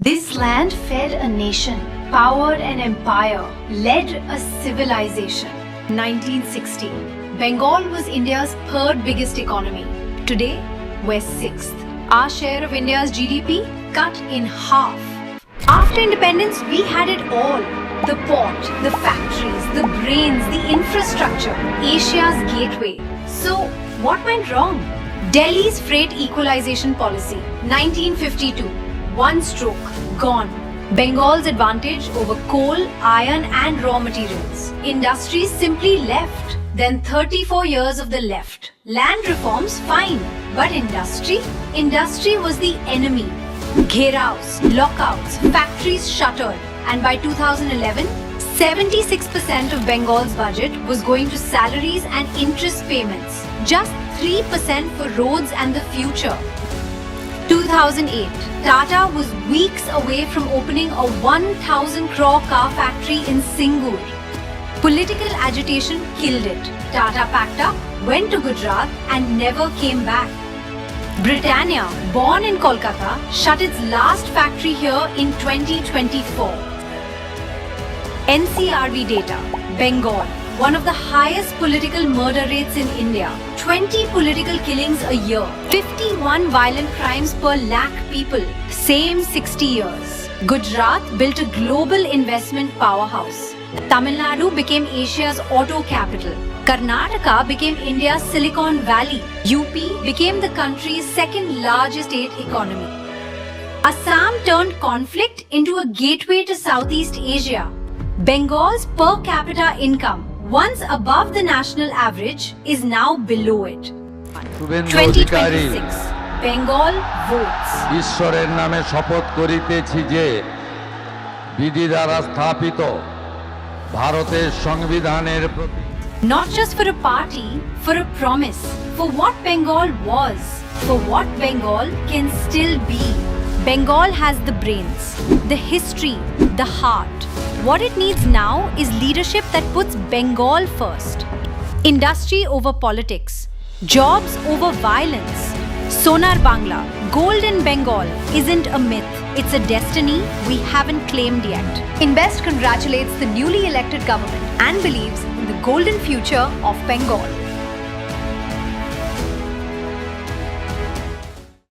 This land fed a nation, powered an empire, led a civilization. 1960. Bengal was India's third biggest economy. Today, we're sixth. Our share of India's GDP cut in half. After independence, we had it all. The port, the factories, the brains, the infrastructure, Asia's gateway. So, what went wrong? Delhi's freight equalization policy, 1952. One stroke, gone. Bengal's advantage over coal, iron and raw materials. Industries simply left. Then 34 years of the left. Land reforms, fine. But industry? Industry was the enemy. Gheraos, lockouts, factories shuttered. And by 2011, 76% of Bengal's budget was going to salaries and interest payments. Just 3% for roads and the future. 2008, Tata was weeks away from opening a 1,000 crore car factory in Singur. Political agitation killed it. Tata packed up, went to Gujarat and never came back. Britannia, born in Kolkata, shut its last factory here in 2024. NCRB data, Bengal, one of the highest political murder rates in India. 20 political killings a year. 51 violent crimes per lakh people. Same 60 years. Gujarat built a global investment powerhouse. Tamil Nadu became Asia's auto capital. Karnataka became India's Silicon Valley. UP became the country's second largest state economy. Assam turned conflict into a gateway to Southeast Asia. Bengal's per capita income, once above the national average, is now below it. 2026, Bengal votes. ঈশ্বরের নামে শপথ করিতেছি যে বিধি দ্বারা স্থাপিত ভারতের সংবিধানের প্রতি Not just for a party, for a promise, for what Bengal was, for what Bengal can still be. Bengal has the brains, the history, the heart. What it needs now is leadership that puts Bengal first. Industry over politics, jobs over violence. Sonar Bangla, Golden Bengal isn't a myth, it's a destiny we haven't claimed yet. Invest congratulates the newly elected government and believes in the golden future of Bengal.